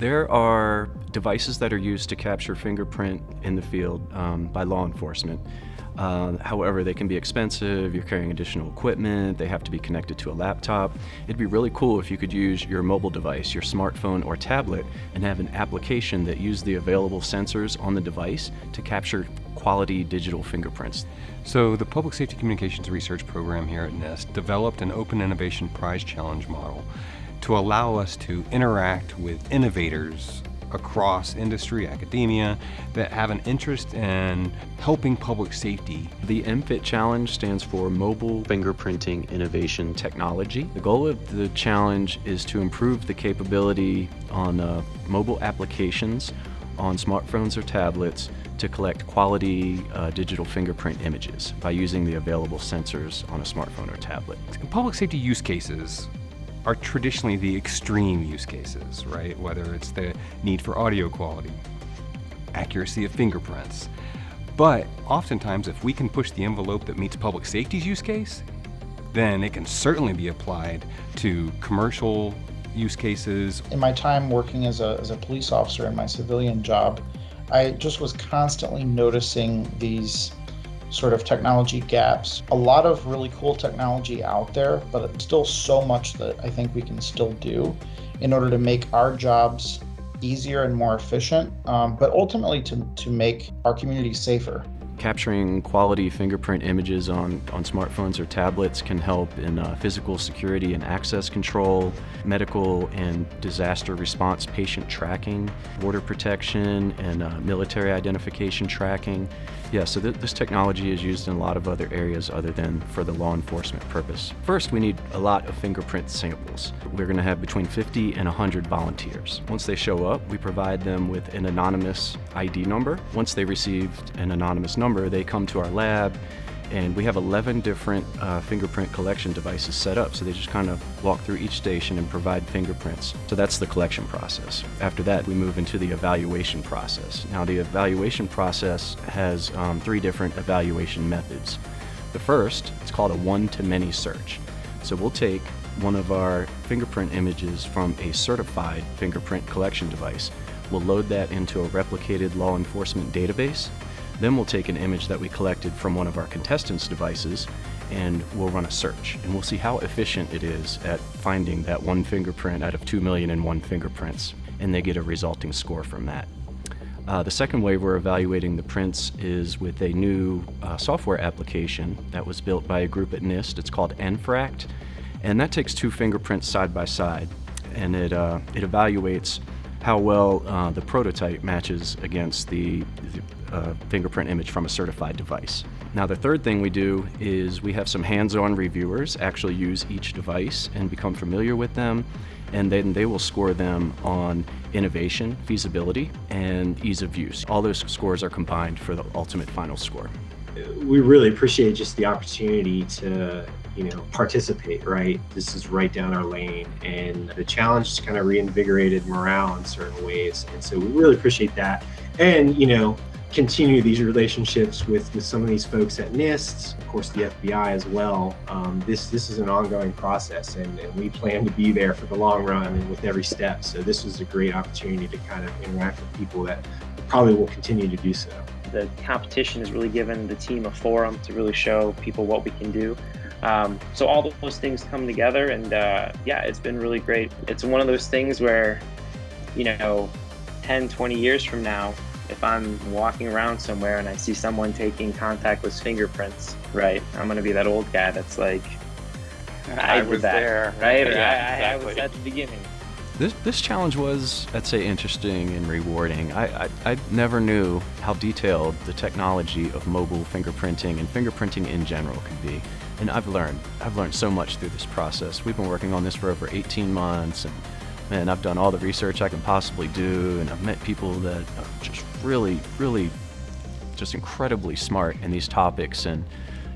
There are devices that are used to capture fingerprint in the field by law enforcement. However, they can be expensive, you're carrying additional equipment, they have to be connected to a laptop. It'd be really cool if you could use your mobile device, your smartphone or tablet, and have an application that used the available sensors on the device to capture quality digital fingerprints. So the Public Safety Communications Research Program here at NIST developed an Open Innovation Prize Challenge model to allow us to interact with innovators across industry, academia, that have an interest in helping public safety. The mFIT challenge stands for Mobile Fingerprinting Innovation Technology. The goal of the challenge is to improve the capability on mobile applications on smartphones or tablets to collect quality digital fingerprint images by using the available sensors on a smartphone or tablet. Public safety use cases are traditionally the extreme use cases, right? Whether it's the need for audio quality, accuracy of fingerprints. But oftentimes, if we can push the envelope that meets public safety's use case, then it can certainly be applied to commercial use cases. In my time working as a police officer in my civilian job, I just was constantly noticing these sort of technology gaps. A lot of really cool technology out there, but it's still so much that I think we can still do in order to make our jobs easier and more efficient, but ultimately to make our community safer. Capturing quality fingerprint images on smartphones or tablets can help in physical security and access control, medical and disaster response patient tracking, border protection, and military identification tracking. Yeah, so this technology is used in a lot of other areas other than for the law enforcement purpose. First, we need a lot of fingerprint samples. We're going to have between 50 and 100 volunteers. Once they show up, we provide them with an anonymous ID number. Once they received an anonymous number, they come to our lab, and we have 11 different fingerprint collection devices set up. So they just kind of walk through each station and provide fingerprints. So that's the collection process. After that, we move into the evaluation process. Now, the evaluation process has 3 different evaluation methods. The first, it's called a one-to-many search. So we'll take one of our fingerprint images from a certified fingerprint collection device. We'll load that into a replicated law enforcement database. Then we'll take an image that we collected from one of our contestants' devices and we'll run a search. And we'll see how efficient it is at finding that one fingerprint out of 2,000,001 fingerprints. And they get a resulting score from that. The second way we're evaluating the prints is with a new software application that was built by a group at NIST. It's called NFRACT. And that takes 2 fingerprints side by side. And it evaluates how well the prototype matches against the fingerprint image from a certified device. Now, the third thing we do is we have some hands-on reviewers actually use each device and become familiar with them, and then they will score them on innovation, feasibility, and ease of use. All those scores are combined for the ultimate final score. We really appreciate just the opportunity to participate, right? This is right down our lane, and the challenge has kind of reinvigorated morale in certain ways. And so we really appreciate that. And, continue these relationships with some of these folks at NIST, of course, the FBI as well. This is an ongoing process, and we plan to be there for the long run and with every step. So this was a great opportunity to kind of interact with people that probably will continue to do so. The competition has really given the team a forum to really show people what we can do. So all those things come together, and it's been really great. It's one of those things where, 10, 20 years from now, if I'm walking around somewhere and I see someone taking contactless fingerprints, right, I'm going to be that old guy that's like, I was there, right? Yeah, I was at the beginning. This challenge was, I'd say, interesting and rewarding. I never knew how detailed the technology of mobile fingerprinting and fingerprinting in general could be. And I've learned so much through this process. We've been working on this for over 18 months, and man, I've done all the research I can possibly do, and I've met people that are just really, really just incredibly smart in these topics. And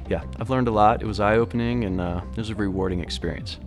yeah, I've learned a lot. It was eye-opening, and it was a rewarding experience.